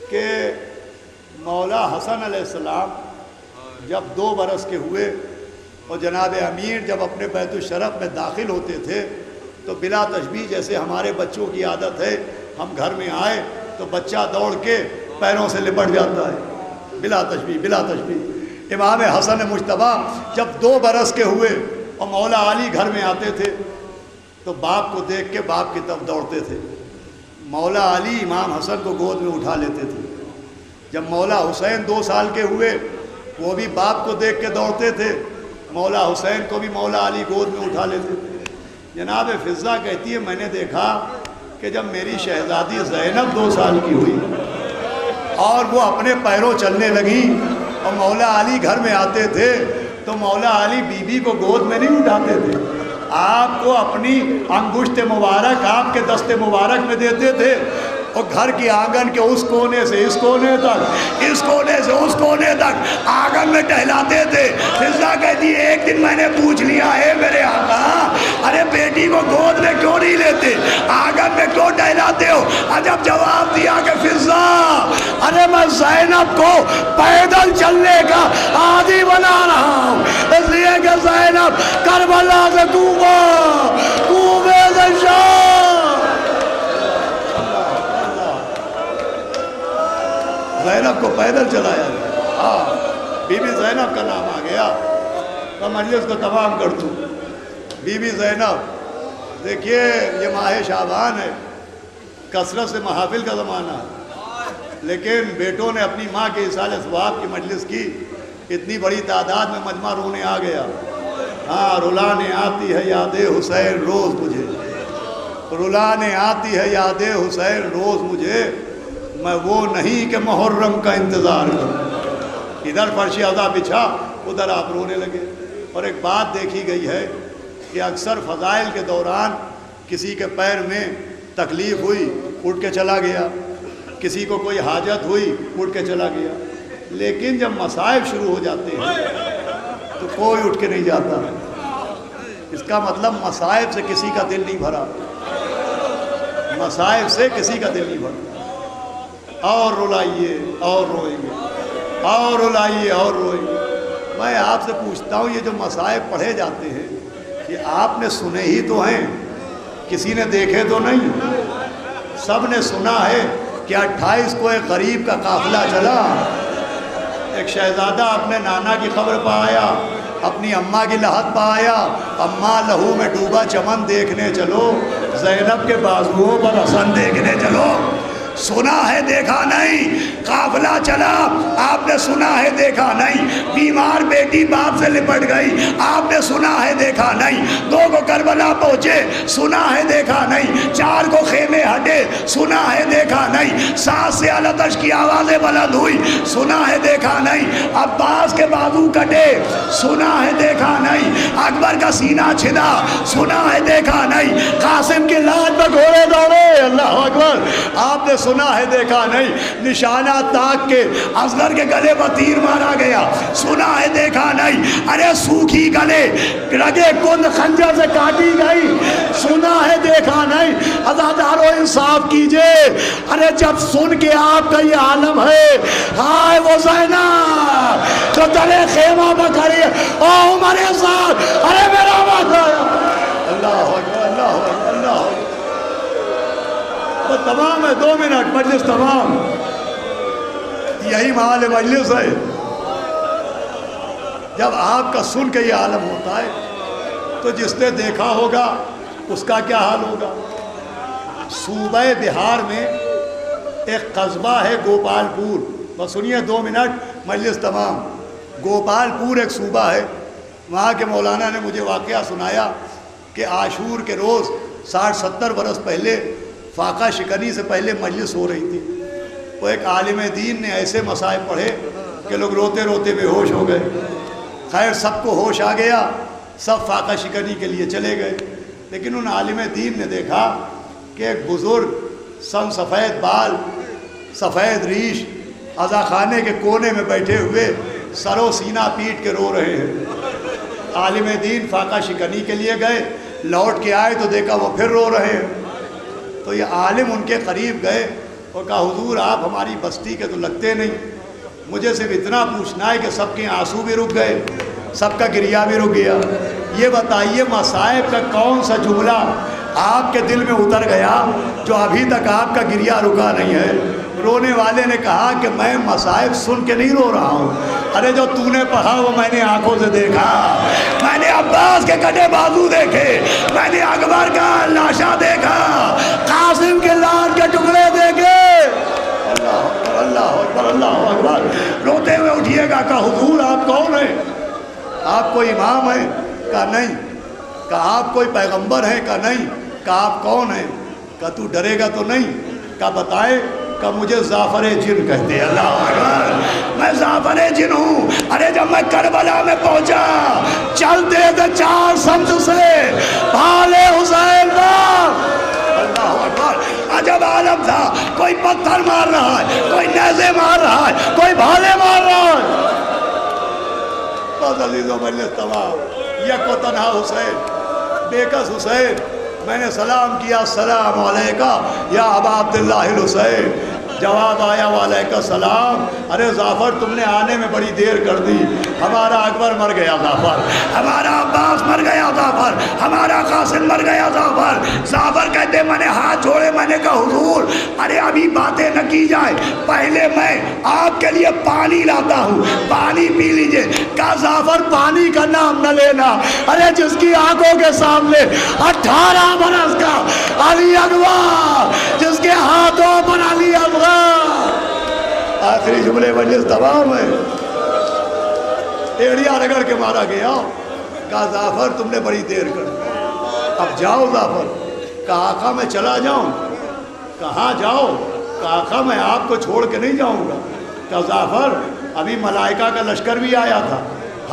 کہ مولا حسن علیہ السلام جب 2 برس کے ہوئے اور جناب امیر جب اپنے بیت الشرف میں داخل ہوتے تھے تو بلا تشبیہ جیسے ہمارے بچوں کی عادت ہے، ہم گھر میں آئے تو بچہ دوڑ کے پیروں سے لپٹ جاتا ہے، بلا تشبیہ بلا تشبیہ۔ امام حسن مجتبی جب 2 برس کے ہوئے اور مولا علی گھر میں آتے تھے تو باپ کو دیکھ کے باپ کی طرف دوڑتے تھے۔ مولا علی امام حسن کو گود میں اٹھا لیتے تھے۔ جب مولا حسین 2 سال کے ہوئے وہ بھی باپ کو دیکھ کے دوڑتے تھے، مولا حسین کو بھی مولا علی گود میں اٹھا لیتے تھے۔ جناب فضہ کہتی ہے میں نے دیکھا کہ جب میری شہزادی زینب 2 سال کی ہوئی اور وہ اپنے پیروں چلنے لگی اور مولا علی گھر میں آتے تھے تو مولا علی بی بی کو گود میں نہیں اٹھاتے تھے، آپ کو اپنی انگشت مبارک آپ کے دست مبارک میں دیتے تھے اور گھر کی آنگن کے اس کونے سے اس کونے تک، اس کونے سے اس کونے تک آنگن میں ٹہلاتے تھے۔ فضہ کہتی ہے ایک دن میں نے پوچھ لیا ہے میرے آقا، ارے بیٹی کو گود میں کیوں نہیں لیتے، آنگن میں کیوں ٹہلاتے ہو؟ عجب جواب دیا کہ فضہ ارے میں زینب کو پیدل چلنے کا عادی بنا رہا ہوں، اس لیے کہ زینب کربلا سے کوفہ، کوفے سے شام، زینب کو پیدل چلایا گیا۔ ہاں بی بی زینب کا نام آ گیا۔ میں مجلس کو تمام کر دوں۔ بی بی زینب، دیکھیے یہ ماہ شعبان ہے، کثرت سے محافل کا زمانہ ہے، لیکن بیٹوں نے اپنی ماں کے اصال ثواب کی مجلس کی، اتنی بڑی تعداد میں مجمع رونے آ گیا۔ ہاں رلانے آتی ہے یاد حسین روز مجھے، رلانے آتی ہے یاد حسین روز مجھے، میں وہ نہیں کہ محرم کا انتظار کروں۔ ادھر فرش عزا بچھا، ادھر آپ رونے لگے۔ اور ایک بات دیکھی گئی ہے کہ اکثر فضائل کے دوران کسی کے پیر میں تکلیف ہوئی اٹھ کے چلا گیا، کسی کو کوئی حاجت ہوئی اٹھ کے چلا گیا، لیکن جب مصائب شروع ہو جاتے ہیں تو کوئی اٹھ کے نہیں جاتا۔ اس کا مطلب مصائب سے کسی کا دل نہیں بھرا، مصائب سے کسی کا دل نہیں بھرا۔ اور رلائیے اور روئیں گے، اور رلائیے اور روئیں گے۔ میں آپ سے پوچھتا ہوں یہ جو مصائب پڑھے جاتے ہیں یہ آپ نے سنے ہی تو ہیں، کسی نے دیکھے تو نہیں؟ سب نے سنا ہے کہ 28 کو ایک غریب کا قافلہ چلا، ایک شہزادہ اپنے نانا کی قبر پہ آیا، اپنی اماں کی لحد پہ آیا، اماں لہو میں ڈوبا چمن دیکھنے چلو، زینب کے بازوؤں پر حسن دیکھنے چلو۔ سنا ہے دیکھا نہیں، قافلہ چلا آپ نے سنا ہے دیکھا نہیں، بیمار بیٹی باپ سے لپٹ گئی آپ نے سنا ہے دیکھا نہیں، 2 کو کربلا پہنچے سنا ہے دیکھا نہیں، 4 کو خیمے ہٹے سنا ہے دیکھا نہیں، 7 سے التش کی آوازیں بلند ہوئی سنا ہے دیکھا نہیں، عباس کے بازو کٹے سنا ہے دیکھا نہیں، اکبر کا سینہ چھدا سنا ہے دیکھا نہیں، قاسم کی لاج پر گھوڑے دوڑے اللہ اکبر آپ نے سنا ہے دیکھا نہیں، نشانہ تاک کے اصغر کے گلے پر تیر مارا گیا سنا ہے دیکھا نہیں، ارے سوکھی گلے رگے کند خنجر سے کاٹی گئی سنا ہے دیکھا نہیں۔ عزادارو انصاف کیجئے، ارے جب سن کے آپ کا یہ عالم ہے، ہائے وہ زینب جو تلے خیمہ پکڑی او عمر صاحب، ارے میرا وقت اللہ اکبر اللہ اکبر اللہ اکبر۔ تمام ہے 2 منٹ مجلس تمام، یہی محال مجلس ہے۔ جب آپ کا سن کے یہ عالم ہوتا ہے تو جس نے دیکھا ہوگا اس کا کیا حال ہوگا۔ صوبہ بہار میں ایک قصبہ ہے گوپال پور، بس سنیے 2 منٹ مجلس تمام۔ گوپال پور ایک صوبہ ہے، وہاں کے مولانا نے مجھے واقعہ سنایا کہ عاشور کے روز 60-70 برس پہلے فاقہ شکنی سے پہلے مجلس ہو رہی تھی، وہ ایک عالم دین نے ایسے مصائب پڑھے کہ لوگ روتے روتے بے ہوش ہو گئے۔ خیر سب کو ہوش آ گیا، سب فاقہ شکنی کے لیے چلے گئے، لیکن ان عالم دین نے دیکھا کہ ایک بزرگ سن سفید بال سفید ریش عزا خانے کے کونے میں بیٹھے ہوئے سر و سینہ پیٹ کے رو رہے ہیں۔ عالم دین فاقہ شکنی کے لیے گئے، لوٹ کے آئے تو دیکھا وہ پھر رو رہے ہیں۔ تو یہ عالم ان کے قریب گئے اور کہا حضور آپ ہماری بستی کے تو لگتے نہیں، مجھے صرف اتنا پوچھنا ہے کہ سب کے آنسو بھی رک گئے، سب کا گریا بھی رک گیا۔ یہ بتائیے مصائب کا کون سا جملہ آپ کے دل میں اتر گیا جو ابھی تک آپ کا گریا رکا نہیں ہے؟ رونے والے نے کہا کہ میں مصائب سن کے نہیں رو رہا ہوں، ارے جو تو نے پڑھا وہ میں نے آنکھوں سے دیکھا، میں نے عباس کے کٹے بازو دیکھے، میں نے اکبر کا لاشا دیکھا، قاسم کے لال کے ٹکڑے دیکھے۔ اللہ اکبر اللہ اکبر۔ روتے ہوئے اٹھیے گا کہ حضور آپ کون ہیں؟ آپ کوئی امام ہیں؟ کہا نہیں۔ کہا آپ کوئی پیغمبر ہیں؟ کہا نہیں۔ کہا آپ کون ہیں؟ کہا تو ڈرے گا تو نہیں؟ کہا بتائے؟ کہ مجھے زعفر جن کہتے ہیں۔ اللہ اکبر، میں زعفر جن ہوں۔ ارے جب میں کربلا میں پہنچا، چلتے تھے چار سمت سے بھالے حسین کا، اللہ اکبر، عجب عالم تھا، کوئی پتھر مار رہا ہے، کوئی نیزے مار رہا ہے، کوئی بھالے مار رہا ہے۔ بس عزیز و مجلس تمام، یک و تنہا حسین، بے کس حسین۔ میں نے سلام کیا، السلام علیکہ یا ابا عبداللہ الحسین۔ جواب آیا وعلیکم السلام۔ ارے زعفر تم نے آنے میں بڑی دیر کر دی، ہمارا اکبر مر گیا زعفر، ہمارا عباس مر گیا زعفر، ہمارا قاسم مر گیا زعفر۔ زعفر کہتے میں نے ہاتھ جوڑے، میں نے کہا حضور ارے ابھی باتیں نہ کی جائیں، پہلے میں آپ کے لیے پانی لاتا ہوں، پانی پی لیجئے۔ کہا زعفر پانی کا نام نہ لینا، ارے جس کی آنکھوں کے سامنے 18 برس کا علی اکبر، جس کے ہاتھوں پر علی اکبر، آخری جملے مجلس تمام ہے، ایڑیا رگڑ کے مارا گیا۔ کہا زعفر تم نے بڑی دیر کر دی، اب جاؤ زعفر۔ کہا آقا میں چلا جاؤں؟ کہاں جاؤ؟ کہا آقا میں آپ کو چھوڑ کے نہیں جاؤں گا۔ کہا زعفر ابھی ملائکہ کا لشکر بھی آیا تھا،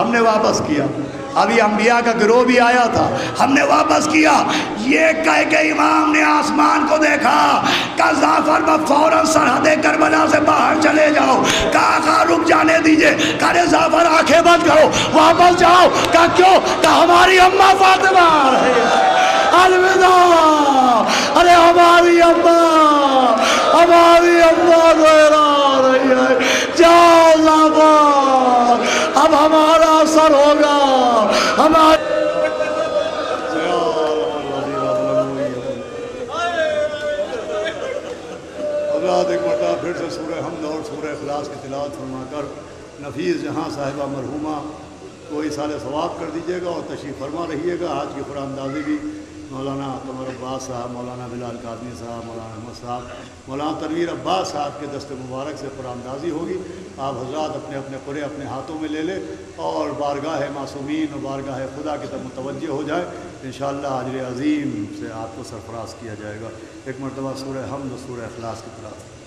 ہم نے واپس کیا، ابھی انبیاء کا گروہ بھی آیا تھا، ہم نے واپس کیا۔ یہ کہہ کے امام نے آسمان کو دیکھا، کہا زعفر میں فوراً سرحد کربلا سے باہر چلے جاؤ۔ کہا آقا رک جانے دیجئے۔ کہا زعفر آنکھیں بند کرو، واپس جاؤ۔ کہا کیوں؟ کہا ہماری اماں فاطمہ آ رہی ہے، الوداع۔ ارے ہماری اماں، ہماری اماں زہرا آ رہی ہے، جاؤ زعفر، اب ہمارا اثر ہوگا، ہمارا حضرات ایک مرتبہ پھر سے سورہ حمد اور سورہ اخلاص کی تلاوت فرما کر نفیس جہاں صاحبہ مرحومہ کو ایصال ثواب کر دیجیے گا اور تشریف فرما رہیے گا۔ آج کی قرآن اندازی بھی مولانا قمر عباس صاحب، مولانا بلال قادمی صاحب، مولانا احمد صاحب، مولانا تنویر عباس صاحب کے دست مبارک سے قرآن اندازی ہوگی۔ آپ حضرات اپنے اپنے قرے اپنے ہاتھوں میں لے لیں اور بارگاہ معصومین اور بارگاہ خدا کی طرف متوجہ ہو جائے، انشاءاللہ اجر عظیم سے آپ کو سرفراز کیا جائے گا۔ ایک مرتبہ سورہ حمد و سورہ اخلاص کی تلاوت۔